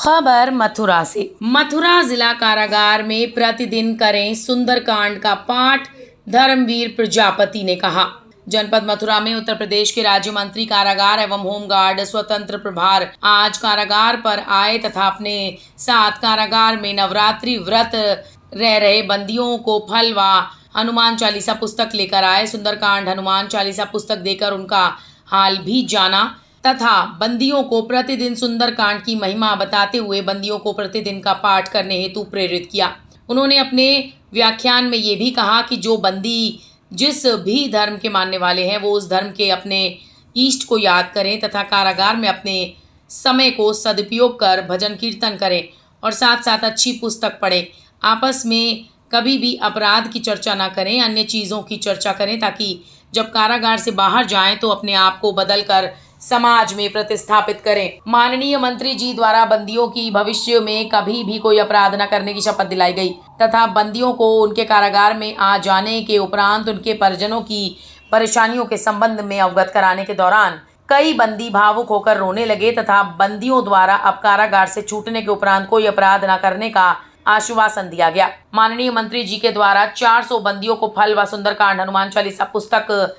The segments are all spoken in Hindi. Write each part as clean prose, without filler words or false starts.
खबर मथुरा से। मथुरा जिला कारागार में प्रतिदिन करें सुंदरकांड का पाठ, धर्मवीर प्रजापति ने कहा। जनपद मथुरा में उत्तर प्रदेश के राज्य मंत्री कारागार एवं होमगार्ड स्वतंत्र प्रभार आज कारागार पर आए तथा अपने साथ कारागार में नवरात्रि व्रत रह रहे बंदियों को फल व हनुमान चालीसा पुस्तक लेकर आए। सुंदरकांड हनुमान चालीसा पुस्तक देकर उनका हाल भी जाना तथा बंदियों को प्रतिदिन सुंदरकांड की महिमा बताते हुए बंदियों को प्रतिदिन का पाठ करने हेतु प्रेरित किया। उन्होंने अपने व्याख्यान में ये भी कहा कि जो बंदी जिस भी धर्म के मानने वाले हैं वो उस धर्म के अपने इष्ट को याद करें तथा कारागार में अपने समय को सदुपयोग कर भजन कीर्तन करें और साथ साथ अच्छी पुस्तक पढ़ें। आपस में कभी भी अपराध की चर्चा ना करें, अन्य चीज़ों की चर्चा करें ताकि जब कारागार से बाहर जाएं तो अपने आप को बदल कर समाज में प्रतिस्थापित करें। माननीय मंत्री जी द्वारा बंदियों की भविष्य में कभी भी कोई अपराध न करने की शपथ दिलाई गई तथा बंदियों को उनके कारागार में आ जाने के उपरांत उनके परिजनों की परेशानियों के संबंध में अवगत कराने के दौरान कई बंदी भावुक होकर रोने लगे तथा बंदियों द्वारा अब कारागार से छूटने के उपरांत कोई अपराध न करने का आश्वासन दिया गया। माननीय मंत्री जी के द्वारा 400 बंदियों को फल व सुंदरकांड हनुमान चालीसा पुस्तक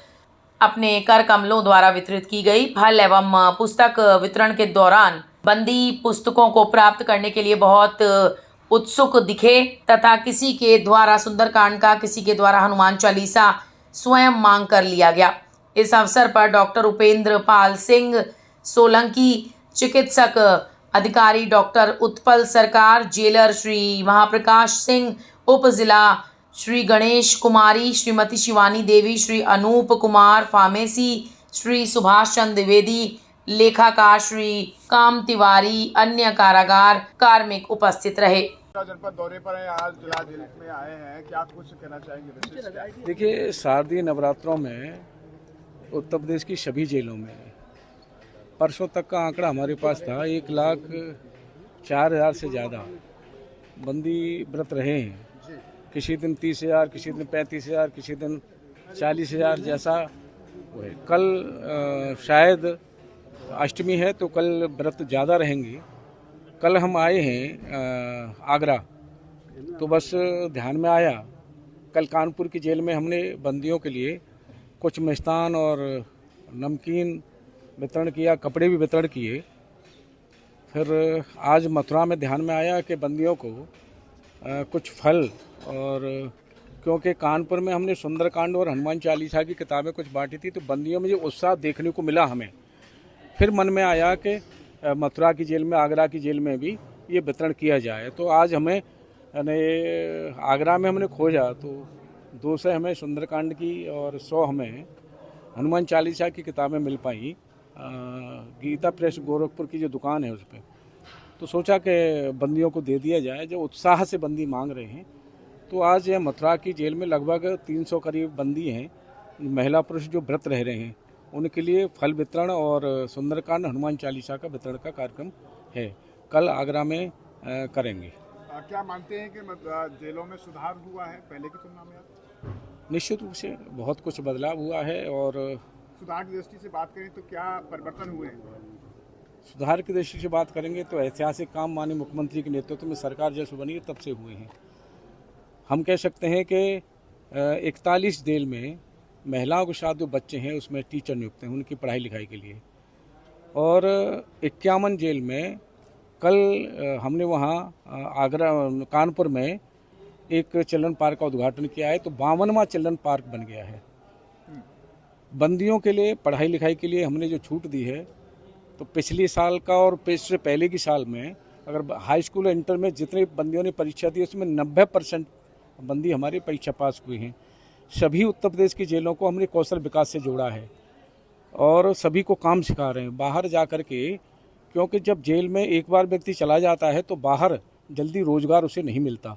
अपने कर कमलों द्वारा वितरित की गई। फल एवं पुस्तक वितरण के दौरान बंदी पुस्तकों को प्राप्त करने के लिए बहुत उत्सुक दिखे तथा किसी के द्वारा सुंदरकांड का, किसी के द्वारा हनुमान चालीसा स्वयं मांग कर लिया गया। इस अवसर पर डॉक्टर उपेंद्र पाल सिंह सोलंकी, चिकित्सक अधिकारी डॉक्टर उत्पल सरकार, जेलर श्री महाप्रकाश सिंह, उप जिला श्री गणेश कुमारी, श्रीमती शिवानी देवी, श्री अनूप कुमार, फार्मेसी श्री सुभाष चंद्र द्विवेदी, लेखाकार श्री काम तिवारी, अन्य कारागार कार्मिक उपस्थित रहे। जनपद दौरे पर है, आज जिला जेल में आए हैं, क्या कुछ कहना चाहेंगे? देखिए, शारदीय नवरात्रों में उत्तर प्रदेश की सभी जेलों में परसों तक का आंकड़ा हमारे पास था 1,04,000 से ज़्यादा बंदी व्रत रहे हैं। किसी दिन 30,000, किसी दिन 35,000, किसी दिन 40,000 जैसा वो है। कल शायद अष्टमी है तो कल व्रत ज़्यादा रहेंगी। कल हम आए हैं आगरा, तो बस ध्यान में आया कल कानपुर की जेल में हमने बंदियों के लिए कुछ मिष्ठान और नमकीन वितरण किया, कपड़े भी वितरण किए। फिर आज मथुरा में ध्यान में आया कि बंदियों को कुछ फल, और क्योंकि कानपुर में हमने सुंदरकांड और हनुमान चालीसा की किताबें कुछ बांटी थी तो बंदियों में जो उत्साह देखने को मिला हमें, फिर मन में आया कि मथुरा की जेल में, आगरा की जेल में भी ये वितरण किया जाए। तो आज हमें आगरा में हमने खोजा तो 200 हमें सुंदरकांड की और 100 हमें हनुमान चालीसा की किताबें मिल पाई। गीता प्रेस गोरखपुर की जो दुकान है उस पर, तो सोचा कि बंदियों को दे दिया जाए जो उत्साह से बंदी मांग रहे हैं। तो आज यह मथुरा की जेल में लगभग 300 करीब बंदी हैं, महिला पुरुष जो व्रत रह रहे हैं, उनके लिए फल वितरण और सुंदरकांड हनुमान चालीसा का वितरण का कार्यक्रम है। कल आगरा में करेंगे। क्या मानते हैं कि जेलों में सुधार हुआ है पहले की तुलना में? निश्चित रूप से बहुत कुछ बदलाव हुआ है। और सुधार की दृष्टि से बात करें तो क्या परिवर्तन हुए हैं? सुधार की दृष्टि से बात करेंगे तो ऐतिहासिक काम माननीय मुख्यमंत्री के नेतृत्व में सरकार जब से बनी है तब से हुए हैं। हम कह सकते हैं कि 41 जेल में महिलाओं के साथ जो बच्चे हैं उसमें टीचर नियुक्त हैं उनकी पढ़ाई लिखाई के लिए, और 51 जेल में कल हमने वहाँ आगरा कानपुर में एक चिल्ड्रन पार्क का उद्घाटन किया है, तो 52वां चिल्ड्रन पार्क बन गया है। बंदियों के लिए पढ़ाई लिखाई के लिए हमने जो छूट दी है, तो पिछले साल का और इससे पहले की साल में अगर हाई स्कूल और इंटर में जितने बंदियों ने परीक्षा दी उसमें 90% बंदी हमारी परीक्षा पास हुई हैं। सभी उत्तर प्रदेश की जेलों को हमने कौशल विकास से जोड़ा है और सभी को काम सिखा रहे हैं बाहर जा कर के, क्योंकि जब जेल में एक बार व्यक्ति चला जाता है तो बाहर जल्दी रोजगार उसे नहीं मिलता।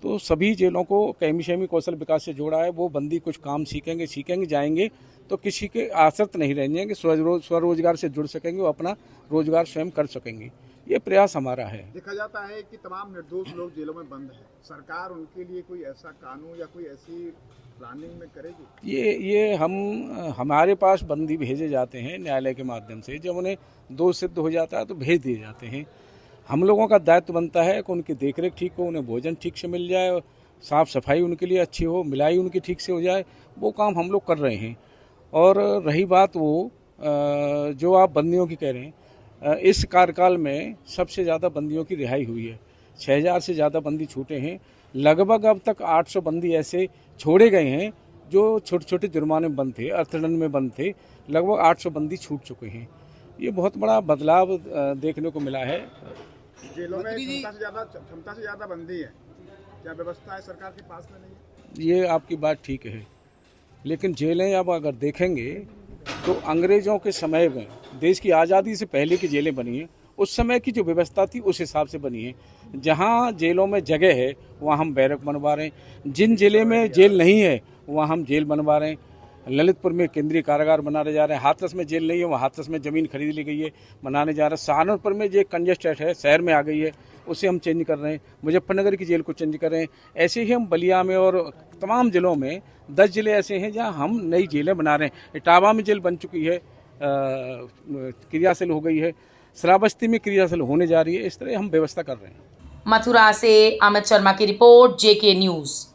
तो सभी जेलों को कैमी कौशल विकास से जोड़ा है। वो बंदी कुछ काम सीखेंगे जाएंगे तो किसी के आश्रित नहीं रहेंगे कि स्वरोजगार से जुड़ सकेंगे, वो अपना रोजगार स्वयं कर सकेंगे। ये प्रयास हमारा है। देखा जाता है कि तमाम निर्दोष लोग जेलों में बंद हैं, सरकार उनके लिए कोई ऐसा कानून या कोई ऐसी प्लानिंग में करेगी? ये हमारे पास बंदी भेजे जाते हैं न्यायालय के माध्यम से, जब उन्हें दोष सिद्ध हो जाता है तो भेज दिए जाते हैं। हम लोगों का दायित्व बनता है कि उनकी देखरेख ठीक हो, उन्हें भोजन ठीक से मिल जाए, साफ़ सफाई उनके लिए अच्छी हो, मिलाई उनकी ठीक से हो जाए, वो काम हम लोग कर रहे हैं। और रही बात वो जो आप बंदियों की कह रहे हैं, इस कार्यकाल में सबसे ज़्यादा बंदियों की रिहाई हुई है। 6000 से ज़्यादा बंदी छूटे हैं। लगभग अब तक 800 बंदी ऐसे छोड़े गए हैं जो छोटे छोटे जुर्माने में बंद थे, अर्थदंड में बंद थे। लगभग 800 बंदी छूट चुके हैं। ये बहुत बड़ा बदलाव देखने को मिला है। जेलों में क्षमता से ज़्यादा बंदी है, क्या व्यवस्था है सरकार के पास में नहीं है? ये आपकी बात ठीक है, लेकिन जेलें अब अगर देखेंगे तो अंग्रेज़ों के समय में, देश की आज़ादी से पहले की जेलें बनी हैं, उस समय की जो व्यवस्था थी उस हिसाब से बनी है। जहाँ जेलों में जगह है वहाँ हम बैरक बनवा रहे हैं, जिन जिले में जेल नहीं है वहाँ हम जेल बनवा रहे हैं। ललितपुर में केंद्रीय कारागार बनाने जा रहे हैं, हाथरस में जेल नहीं है, वहाँ हाथरस में ज़मीन खरीद ली गई है, बनाने जा रहे हैं। सहारनपुर में जो कंजेस्टेड है, शहर में आ गई है, उसे हम चेंज कर रहे हैं। मुजफ्फरनगर की जेल को चेंज कर रहे हैं। ऐसे ही हम बलिया में और तमाम जिलों में 10 जिले ऐसे हैं जहाँ हम नई जेलें बना रहे हैं। इटावा में जेल बन चुकी है, क्रियाशील हो गई है, श्रावस्ती में क्रियाशील होने जा रही है। इस तरह हम व्यवस्था कर रहे हैं। मथुरा से अमित शर्मा की रिपोर्ट, JK न्यूज़।